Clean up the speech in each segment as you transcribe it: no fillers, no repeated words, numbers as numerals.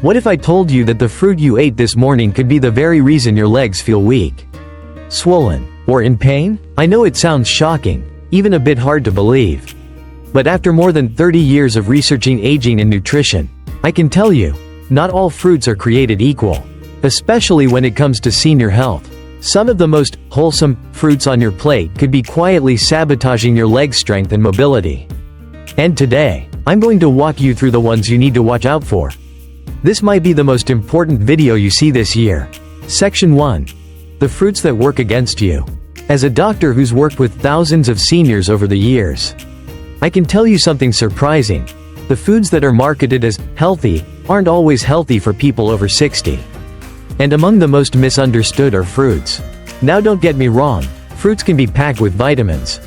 What if I told you that the fruit you ate this morning could be the very reason your legs feel weak, swollen, or in pain? I know it sounds shocking, even a bit hard to believe. But after more than 30 years of researching aging and nutrition, I can tell you, not all fruits are created equal, especially when it comes to senior health. Some of the most wholesome fruits on your plate could be quietly sabotaging your leg strength and mobility. And today, I'm going to walk you through the ones you need to watch out for. This might be the most important video you see this year. Section 1. The fruits that work against you. As a doctor who's worked with thousands of seniors over the years, I can tell you something surprising. The foods that are marketed as healthy aren't always healthy for people over 60. And among the most misunderstood are fruits. Now don't get me wrong, fruits can be packed with vitamins,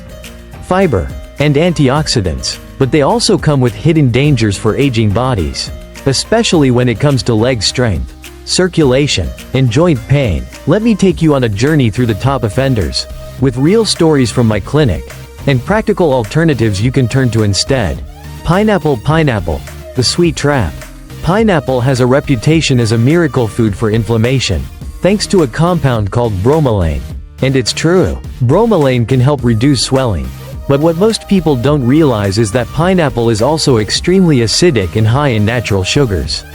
fiber, and antioxidants, but they also come with hidden dangers for aging bodies. Especially when it comes to leg strength, circulation, and joint pain. Let me take you on a journey through the top offenders, with real stories from my clinic, and practical alternatives you can turn to instead. Pineapple. The sweet trap. Pineapple has a reputation as a miracle food for inflammation, thanks to a compound called bromelain. And it's true, bromelain can help reduce swelling. But what most people don't realize is that pineapple is also extremely acidic and high in natural sugars.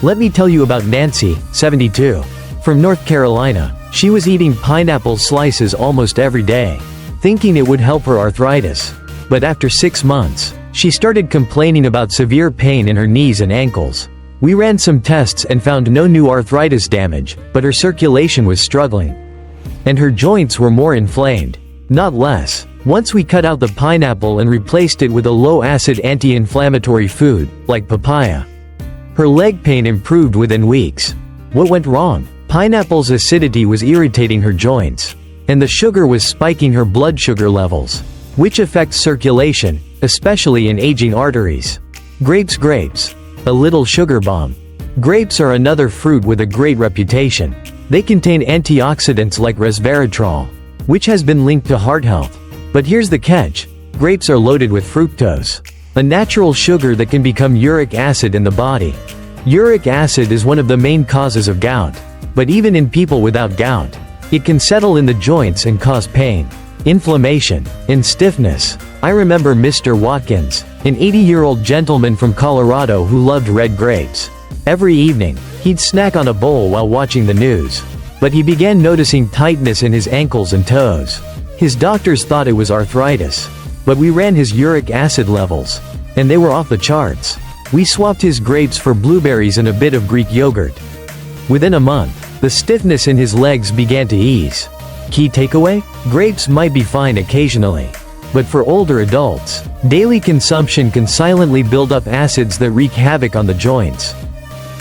Let me tell you about Nancy, 72. From North Carolina, she was eating pineapple slices almost every day, thinking it would help her arthritis. But after 6 months, she started complaining about severe pain in her knees and ankles. We ran some tests and found no new arthritis damage, but her circulation was struggling. And her joints were more inflamed, not less. Once we cut out the pineapple and replaced it with a low-acid anti-inflammatory food, like papaya, her leg pain improved within weeks. What went wrong? Pineapple's acidity was irritating her joints, and the sugar was spiking her blood sugar levels, which affects circulation, especially in aging arteries. Grapes. A little sugar bomb. Grapes are another fruit with a great reputation. They contain antioxidants like resveratrol, which has been linked to heart health. But here's the catch. Grapes are loaded with fructose, a natural sugar that can become uric acid in the body. Uric acid is one of the main causes of gout. But even in people without gout, it can settle in the joints and cause pain, inflammation, and stiffness. I remember Mr. Watkins, an 80-year-old gentleman from Colorado who loved red grapes. Every evening, he'd snack on a bowl while watching the news. But he began noticing tightness in his ankles and toes. His doctors thought it was arthritis. But we ran his uric acid levels, and they were off the charts. We swapped his grapes for blueberries and a bit of Greek yogurt. Within a month, the stiffness in his legs began to ease. Key takeaway? Grapes might be fine occasionally. But for older adults, daily consumption can silently build up acids that wreak havoc on the joints.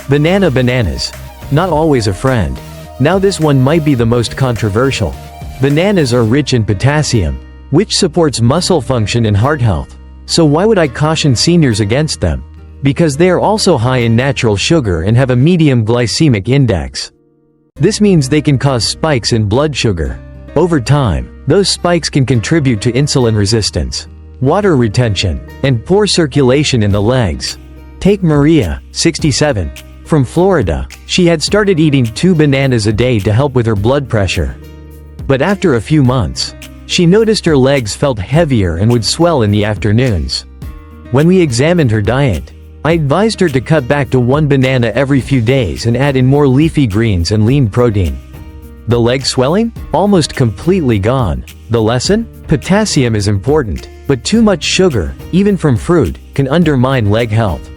Bananas. Not always a friend. Now this one might be the most controversial. Bananas are rich in potassium, which supports muscle function and heart health. So why would I caution seniors against them? Because they are also high in natural sugar and have a medium glycemic index. This means they can cause spikes in blood sugar. Over time, those spikes can contribute to insulin resistance, water retention, and poor circulation in the legs. Take Maria, 67. From Florida, she had started eating 2 bananas a day to help with her blood pressure. But after a few months, she noticed her legs felt heavier and would swell in the afternoons. When we examined her diet, I advised her to cut back to 1 banana every few days and add in more leafy greens and lean protein. The leg swelling? Almost completely gone. The lesson? Potassium is important, but too much sugar, even from fruit, can undermine leg health.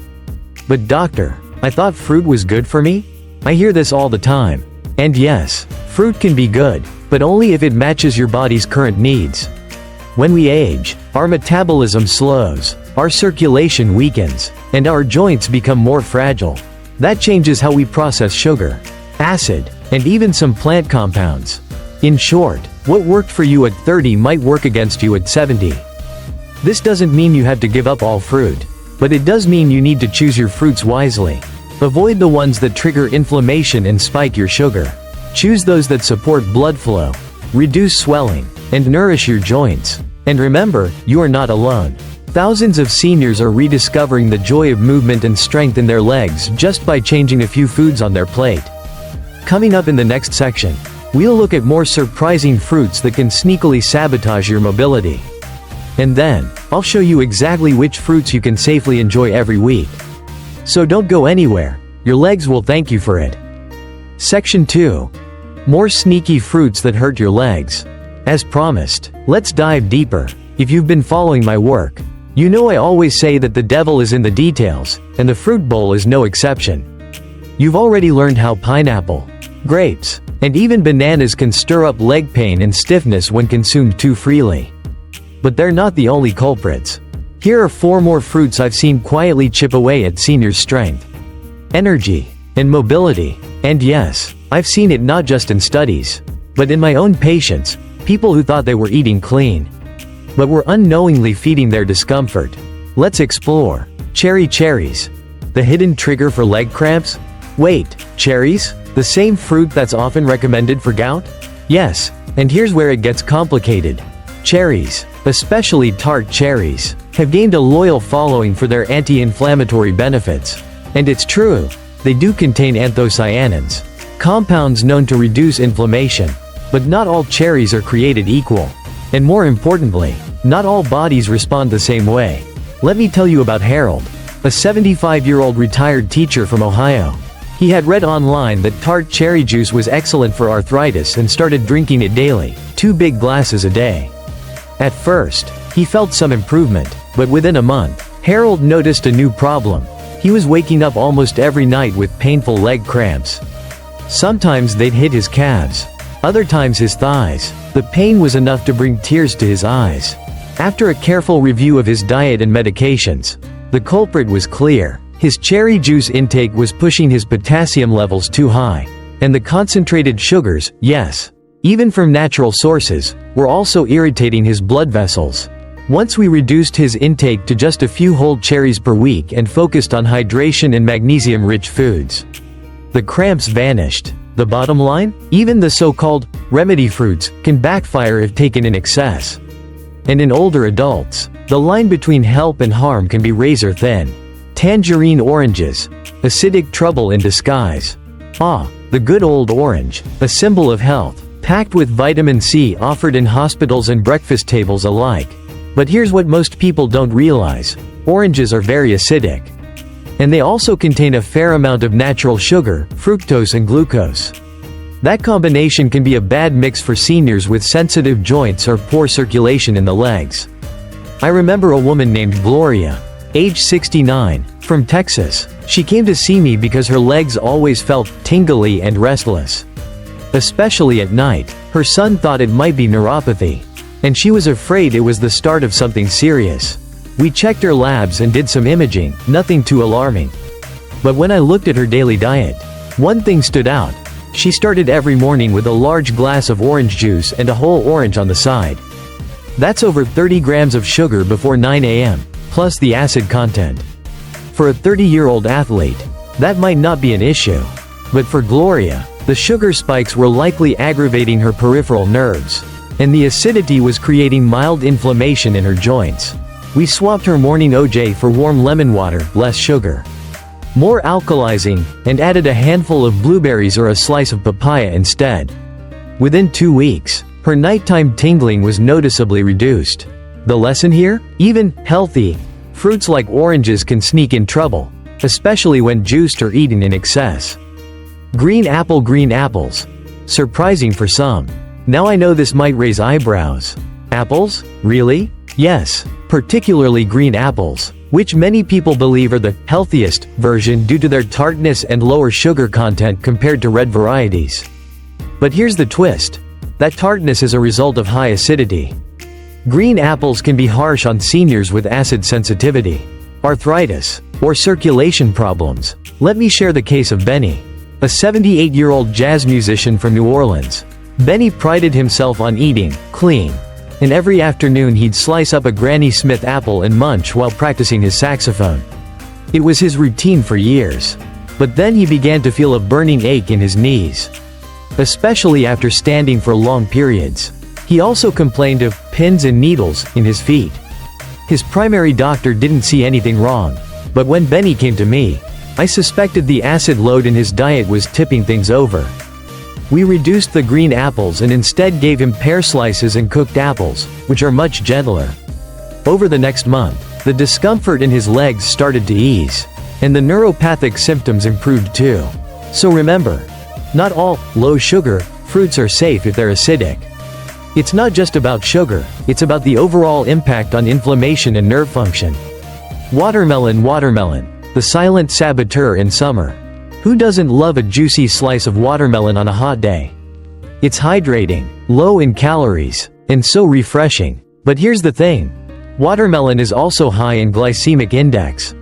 But doctor, I thought fruit was good for me? I hear this all the time. And yes, fruit can be good, but only if it matches your body's current needs. When we age, our metabolism slows, our circulation weakens, and our joints become more fragile. That changes how we process sugar, acid, and even some plant compounds. In short, what worked for you at 30 might work against you at 70. This doesn't mean you have to give up all fruit, but it does mean you need to choose your fruits wisely. Avoid the ones that trigger inflammation and spike your sugar. Choose those that support blood flow, reduce swelling, and nourish your joints. And remember, you are not alone. Thousands of seniors are rediscovering the joy of movement and strength in their legs just by changing a few foods on their plate. Coming up in the next section, we'll look at more surprising fruits that can sneakily sabotage your mobility. And then, I'll show you exactly which fruits you can safely enjoy every week. So don't go anywhere, your legs will thank you for it. Section 2. More sneaky fruits that hurt your legs. As promised, let's dive deeper. If you've been following my work, you know I always say that the devil is in the details, and the fruit bowl is no exception. You've already learned how pineapple, grapes, and even bananas can stir up leg pain and stiffness when consumed too freely. But they're not the only culprits. Here are 4 more fruits I've seen quietly chip away at seniors' strength, energy, and mobility. And yes, I've seen it not just in studies, but in my own patients, people who thought they were eating clean, but were unknowingly feeding their discomfort. Let's explore. Cherries. The hidden trigger for leg cramps? Wait, cherries? The same fruit that's often recommended for gout? Yes, and here's where it gets complicated. Cherries, especially tart cherries, have gained a loyal following for their anti-inflammatory benefits. And it's true, they do contain anthocyanins, compounds known to reduce inflammation. But not all cherries are created equal. And more importantly, not all bodies respond the same way. Let me tell you about Harold, a 75-year-old retired teacher from Ohio. He had read online that tart cherry juice was excellent for arthritis and started drinking it daily, 2 big glasses a day. At first, he felt some improvement, but within a month, Harold noticed a new problem. He was waking up almost every night with painful leg cramps. Sometimes they'd hit his calves, other times his thighs. The pain was enough to bring tears to his eyes. After a careful review of his diet and medications, the culprit was clear. His cherry juice intake was pushing his potassium levels too high. And the concentrated sugars, yes, even from natural sources, were also irritating his blood vessels. Once we reduced his intake to just a few whole cherries per week and focused on hydration and magnesium-rich foods, the cramps vanished. The bottom line? Even the so-called remedy fruits can backfire if taken in excess. And in older adults, the line between help and harm can be razor thin. Tangerine oranges, acidic trouble in disguise. Ah, the good old orange, a symbol of health, packed with vitamin C offered in hospitals and breakfast tables alike. But here's what most people don't realize. Oranges are very acidic. And they also contain a fair amount of natural sugar, fructose and glucose. That combination can be a bad mix for seniors with sensitive joints or poor circulation in the legs. I remember a woman named Gloria, age 69, from Texas. She came to see me because her legs always felt tingly and restless. Especially at night. Her son thought it might be neuropathy, and she was afraid it was the start of something serious. We checked her labs and did some imaging, nothing too alarming. But when I looked at her daily diet, one thing stood out. She started every morning with a large glass of orange juice and a whole orange on the side. That's over 30 grams of sugar before 9 a.m., plus the acid content. For a 30-year-old athlete, that might not be an issue. But for Gloria, the sugar spikes were likely aggravating her peripheral nerves, and the acidity was creating mild inflammation in her joints. We swapped her morning OJ for warm lemon water, less sugar, more alkalizing, and added a handful of blueberries or a slice of papaya instead. Within 2 weeks, her nighttime tingling was noticeably reduced. The lesson here? Even healthy fruits like oranges can sneak in trouble, especially when juiced or eaten in excess. Green apples. Surprising for some. Now I know this might raise eyebrows. Apples? Really? Yes, particularly green apples, which many people believe are the healthiest version due to their tartness and lower sugar content compared to red varieties. But here's the twist. That tartness is a result of high acidity. Green apples can be harsh on seniors with acid sensitivity, arthritis, or circulation problems. Let me share the case of Benny, a 78-year-old jazz musician from New Orleans. Benny prided himself on eating clean, and every afternoon he'd slice up a Granny Smith apple and munch while practicing his saxophone. It was his routine for years. But then he began to feel a burning ache in his knees, especially after standing for long periods. He also complained of pins and needles in his feet. His primary doctor didn't see anything wrong. But when Benny came to me, I suspected the acid load in his diet was tipping things over. We reduced the green apples and instead gave him pear slices and cooked apples, which are much gentler. Over the next month, the discomfort in his legs started to ease, and the neuropathic symptoms improved too. So remember, not all low-sugar fruits are safe if they're acidic. It's not just about sugar, it's about the overall impact on inflammation and nerve function. Watermelon, the silent saboteur in summer. Who doesn't love a juicy slice of watermelon on a hot day? It's hydrating, low in calories, and so refreshing. But here's the thing. Watermelon is also high in glycemic index.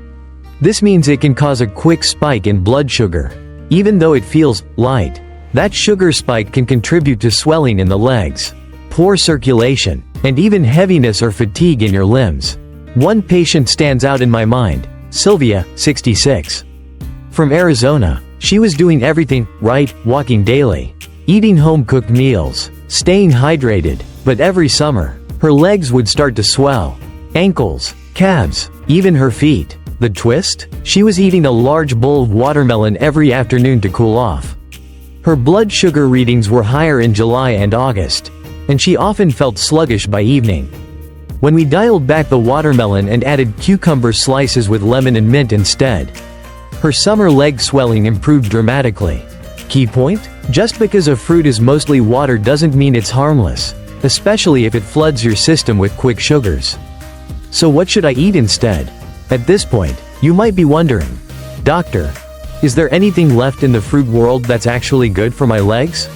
This means it can cause a quick spike in blood sugar. Even though it feels light, that sugar spike can contribute to swelling in the legs, poor circulation, and even heaviness or fatigue in your limbs. One patient stands out in my mind, Sylvia, 66. From Arizona, she was doing everything right, walking daily, eating home-cooked meals, staying hydrated, but every summer, her legs would start to swell. Ankles, calves, even her feet. The twist? She was eating a large bowl of watermelon every afternoon to cool off. Her blood sugar readings were higher in July and August, and she often felt sluggish by evening. When we dialed back the watermelon and added cucumber slices with lemon and mint instead, her summer leg swelling improved dramatically. Key point? Just because a fruit is mostly water doesn't mean it's harmless, especially if it floods your system with quick sugars. So what should I eat instead? At this point, you might be wondering, Doctor, is there anything left in the fruit world that's actually good for my legs?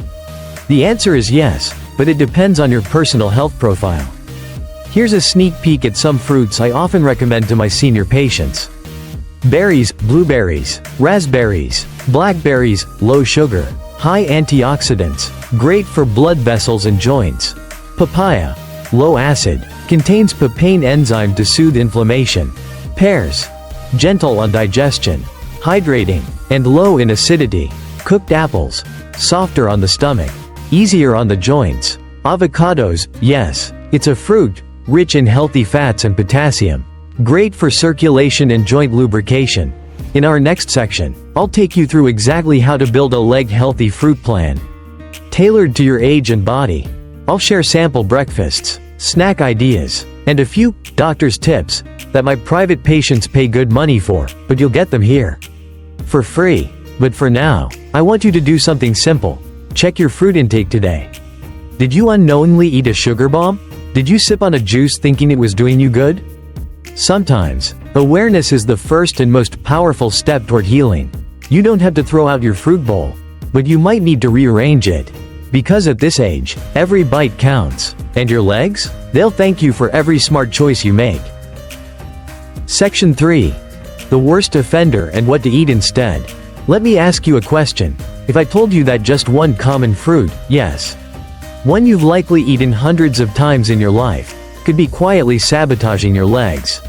The answer is yes, but it depends on your personal health profile. Here's a sneak peek at some fruits I often recommend to my senior patients. Berries, blueberries, raspberries, blackberries, low sugar, high antioxidants, great for blood vessels and joints. Papaya, low acid, contains papain enzyme to soothe inflammation. Pears, gentle on digestion, hydrating, and low in acidity. Cooked apples, softer on the stomach, easier on the joints. Avocados, yes, it's a fruit, rich in healthy fats and potassium. Great for circulation and joint lubrication. In our next section, I'll take you through exactly how to build a leg-healthy fruit plan, tailored to your age and body. I'll share sample breakfasts, snack ideas, and a few doctor's tips that my private patients pay good money for, but you'll get them here for free. But for now, I want you to do something simple. Check your fruit intake today. Did you unknowingly eat a sugar bomb? Did you sip on a juice thinking it was doing you good? Sometimes, awareness is the first and most powerful step toward healing. You don't have to throw out your fruit bowl, but you might need to rearrange it. Because at this age, every bite counts. And your legs? They'll thank you for every smart choice you make. Section 3. The worst offender and what to eat instead. Let me ask you a question. If I told you that just one common fruit, yes, one you've likely eaten hundreds of times in your life, could be quietly sabotaging your legs,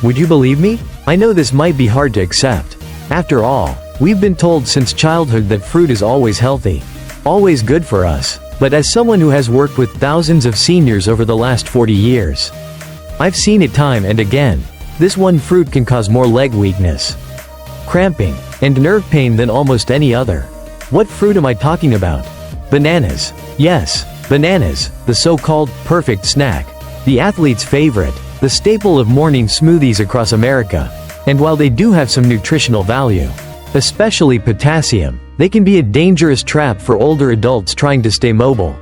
would you believe me? I know this might be hard to accept. After all, we've been told since childhood that fruit is always healthy, always good for us. But as someone who has worked with thousands of seniors over the last 40 years, I've seen it time and again. This one fruit can cause more leg weakness, cramping, and nerve pain than almost any other. What fruit am I talking about? Bananas. Yes, bananas, the so-called perfect snack, the athlete's favorite, the staple of morning smoothies across America. And while they do have some nutritional value, especially potassium, they can be a dangerous trap for older adults trying to stay mobile,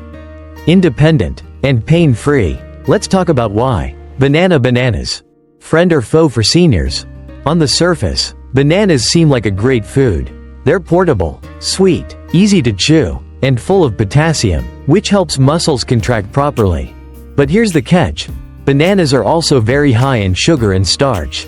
independent, and pain-free. Let's talk about why. Bananas. Friend or foe for seniors? On the surface, bananas seem like a great food. They're portable, sweet, easy to chew, and full of potassium, which helps muscles contract properly. But here's the catch. Bananas are also very high in sugar and starch,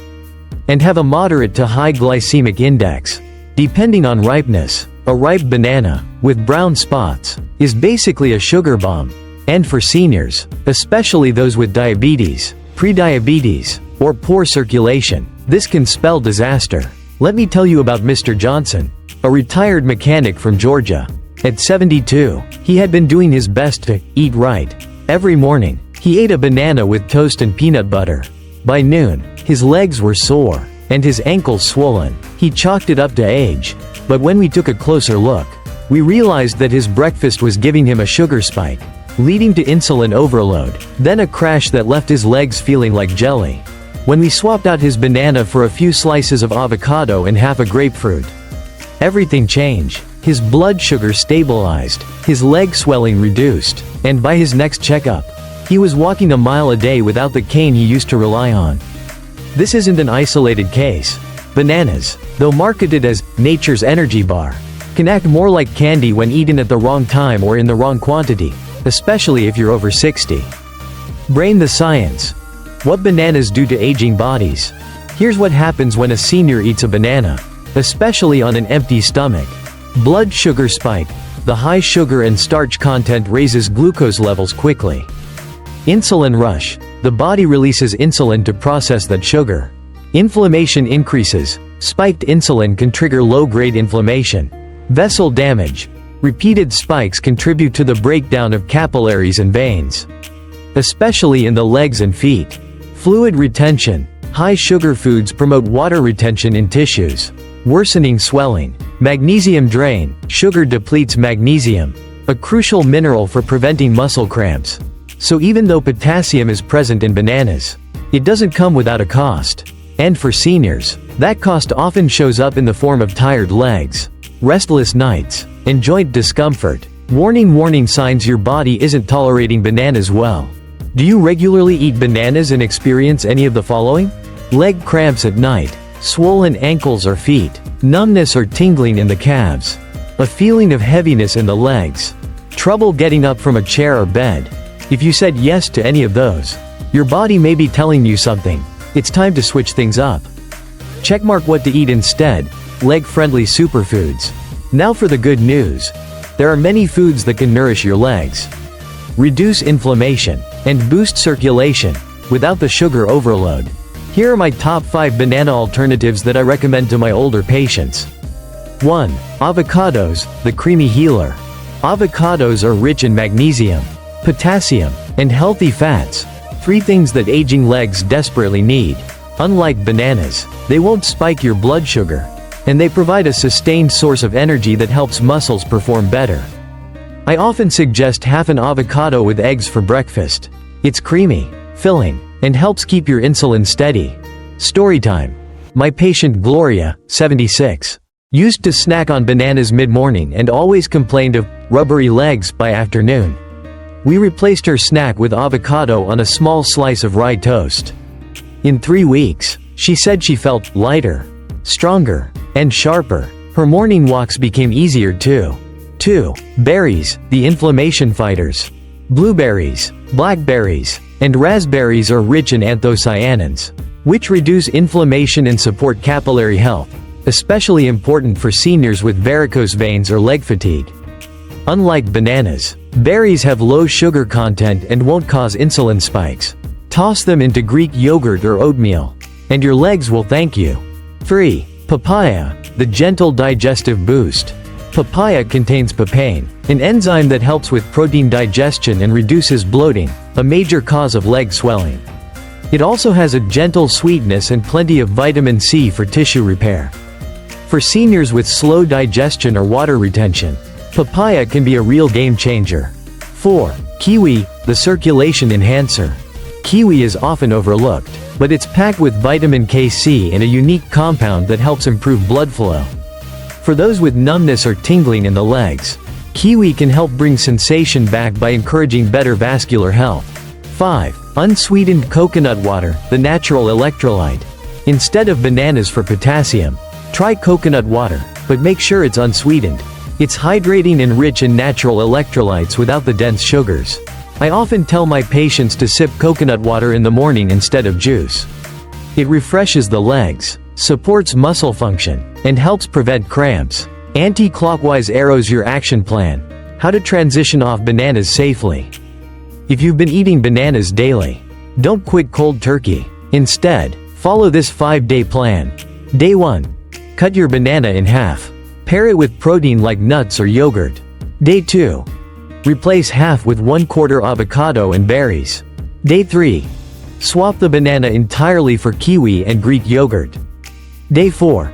and have a moderate to high glycemic index. Depending on ripeness, a ripe banana, with brown spots, is basically a sugar bomb. And for seniors, especially those with diabetes, prediabetes, or poor circulation, this can spell disaster. Let me tell you about Mr. Johnson, a retired mechanic from Georgia. At 72, he had been doing his best to eat right. Every morning, he ate a banana with toast and peanut butter. By noon, his legs were sore, and his ankles swollen. He chalked it up to age. But when we took a closer look, we realized that his breakfast was giving him a sugar spike, leading to insulin overload, then a crash that left his legs feeling like jelly. When we swapped out his banana for a few slices of avocado and half a grapefruit, everything changed. His blood sugar stabilized, his leg swelling reduced, and by his next checkup, he was walking a mile a day without the cane he used to rely on. This isn't an isolated case. Bananas, though marketed as nature's energy bar, can act more like candy when eaten at the wrong time or in the wrong quantity, especially if you're over 60. Brain the science. What bananas do to aging bodies. Here's what happens when a senior eats a banana, especially on an empty stomach. Blood sugar spike. The high sugar and starch content raises glucose levels quickly. Insulin rush. The body releases insulin to process that sugar. Inflammation increases. Spiked insulin can trigger low-grade inflammation. Vessel damage. Repeated spikes contribute to the breakdown of capillaries and veins, especially in the legs and feet. Fluid retention. High sugar foods promote water retention in tissues, worsening swelling. Magnesium drain. Sugar depletes magnesium, a crucial mineral for preventing muscle cramps. So even though potassium is present in bananas, it doesn't come without a cost. And for seniors, that cost often shows up in the form of tired legs, restless nights, and joint discomfort. Warning signs your body isn't tolerating bananas well. Do you regularly eat bananas and experience any of the following? Leg cramps at night, swollen ankles or feet, numbness or tingling in the calves, a feeling of heaviness in the legs, trouble getting up from a chair or bed. If you said yes to any of those, your body may be telling you something. It's time to switch things up. Checkmark what to eat instead. Leg-friendly superfoods. Now for the good news. There are many foods that can nourish your legs, reduce inflammation, and boost circulation, without the sugar overload. Here are my top 5 banana alternatives that I recommend to my older patients. 1. Avocados, the creamy healer. Avocados are rich in magnesium, potassium, and healthy fats, 3 things that aging legs desperately need. Unlike bananas, they won't spike your blood sugar, and they provide a sustained source of energy that helps muscles perform better. I often suggest half an avocado with eggs for breakfast. It's creamy, filling, and helps keep your insulin steady. Storytime. My patient Gloria, 76, used to snack on bananas mid-morning and always complained of rubbery legs by afternoon. We replaced her snack with avocado on a small slice of rye toast. In 3 weeks, she said she felt lighter, stronger, and sharper. Her morning walks became easier too. 2. Berries, the inflammation fighters. Blueberries, blackberries, and raspberries are rich in anthocyanins, which reduce inflammation and support capillary health, especially important for seniors with varicose veins or leg fatigue. Unlike bananas, berries have low sugar content and won't cause insulin spikes. Toss them into Greek yogurt or oatmeal, and your legs will thank you. 3. Papaya, the gentle digestive boost. Papaya contains papain, an enzyme that helps with protein digestion and reduces bloating, a major cause of leg swelling. It also has a gentle sweetness and plenty of vitamin C for tissue repair. For seniors with slow digestion or water retention, papaya can be a real game changer. 4. Kiwi, the circulation enhancer. Kiwi is often overlooked, but it's packed with vitamin K-C and a unique compound that helps improve blood flow. For those with numbness or tingling in the legs, kiwi can help bring sensation back by encouraging better vascular health. 5. Unsweetened coconut water, the natural electrolyte. Instead of bananas for potassium, try coconut water, but make sure it's unsweetened. It's hydrating and rich in natural electrolytes without the dense sugars. I often tell my patients to sip coconut water in the morning instead of juice. It refreshes the legs, supports muscle function, and helps prevent cramps. Anti-clockwise arrows your action plan. How to transition off bananas safely. If you've been eating bananas daily, don't quit cold turkey. Instead, follow this 5-day plan. Day 1. Cut your banana in half. Pair it with protein like nuts or yogurt. Day 2. Replace half with 1/4 avocado and berries. Day 3. Swap the banana entirely for kiwi and Greek yogurt. Day 4.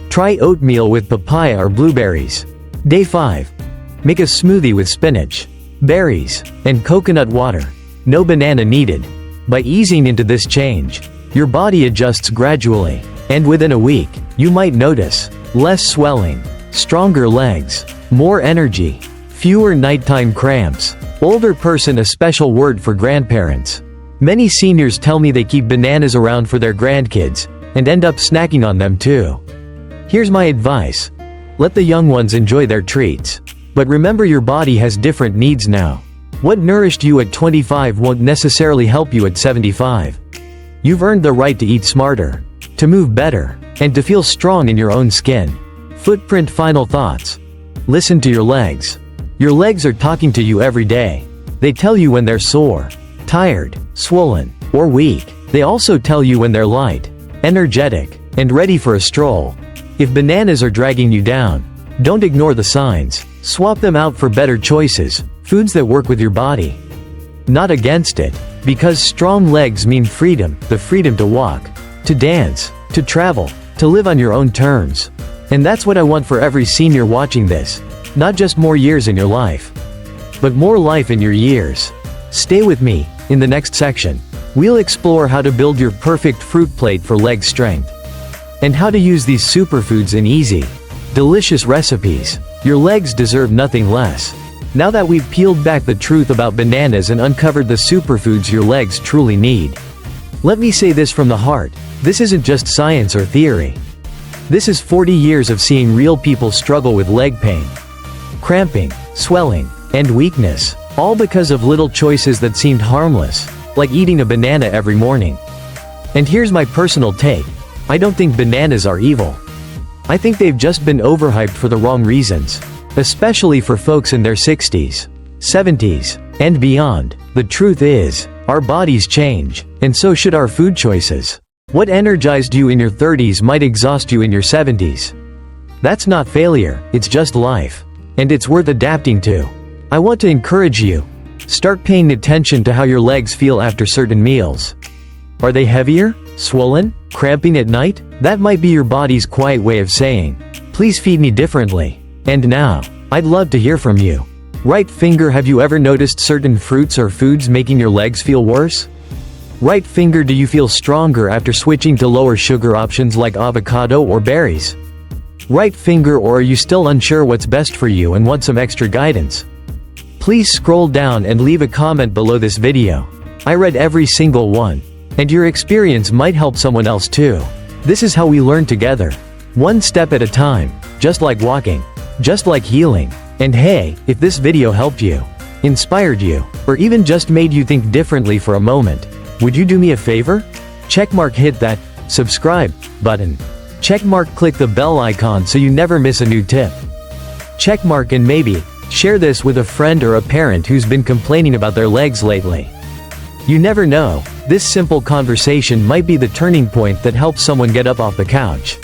Try oatmeal with papaya or blueberries. Day 5. Make a smoothie with spinach, berries, and coconut water. No banana needed. By easing into this change, your body adjusts gradually, and within a week, you might notice less swelling, stronger legs, more energy, fewer nighttime cramps. Older person, a special word for grandparents. Many seniors tell me they keep bananas around for their grandkids, and end up snacking on them too. Here's my advice. Let the young ones enjoy their treats. But remember, your body has different needs now. What nourished you at 25 won't necessarily help you at 75. You've earned the right to eat smarter, to move better, and to feel strong in your own skin. Footprint. Final thoughts. Listen to your legs. Your legs are talking to you every day. They tell you when they're sore, tired, swollen, or weak. They also tell you when they're light, energetic, and ready for a stroll. If bananas are dragging you down, don't ignore the signs. Swap them out for better choices, foods that work with your body, not against it. Because strong legs mean freedom, the freedom to walk, to dance, to travel, to live on your own terms. And that's what I want for every senior watching this. Not just more years in your life, but more life in your years. Stay with me. In the next section, we'll explore how to build your perfect fruit plate for leg strength, and how to use these superfoods in easy, delicious recipes. Your legs deserve nothing less. Now that we've peeled back the truth about bananas and uncovered the superfoods your legs truly need, let me say this from the heart. This isn't just science or theory. This is 40 years of seeing real people struggle with leg pain, cramping, swelling, and weakness, all because of little choices that seemed harmless, like eating a banana every morning. And here's my personal take. I don't think bananas are evil. I think they've just been overhyped for the wrong reasons, especially for folks in their 60s, 70s, and beyond. The truth is, our bodies change, and so should our food choices. What energized you in your 30s might exhaust you in your 70s. That's not failure, it's just life. And it's worth adapting to. I want to encourage you. Start paying attention to how your legs feel after certain meals. Are they heavier, swollen, cramping at night? That might be your body's quiet way of saying, please feed me differently. And now, I'd love to hear from you. Right finger, have you ever noticed certain fruits or foods making your legs feel worse? Right finger, do you feel stronger after switching to lower sugar options like avocado or berries? Right finger, or are you still unsure what's best for you and want some extra guidance? Please scroll down and leave a comment below this video. I read every single one, and your experience might help someone else too. This is how we learn together. One step at a time, just like walking, just like healing. And hey, if this video helped you, inspired you, or even just made you think differently for a moment, would you do me a favor? Checkmark, hit that subscribe button. Checkmark, click the bell icon so you never miss a new tip. Checkmark, and maybe share this with a friend or a parent who's been complaining about their legs lately. You never know, this simple conversation might be the turning point that helps someone get up off the couch,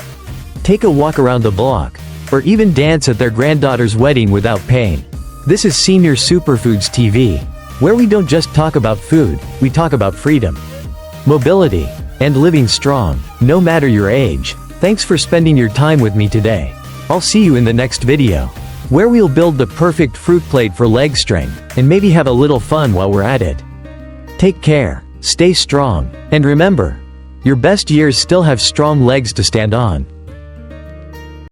take a walk around the block, or even dance at their granddaughter's wedding without pain. This is Senior Superfoods TV, where we don't just talk about food, we talk about freedom, mobility, and living strong, no matter your age. Thanks for spending your time with me today. I'll see you in the next video, where we'll build the perfect fruit plate for leg strength, and maybe have a little fun while we're at it. Take care, stay strong, and remember, your best years still have strong legs to stand on.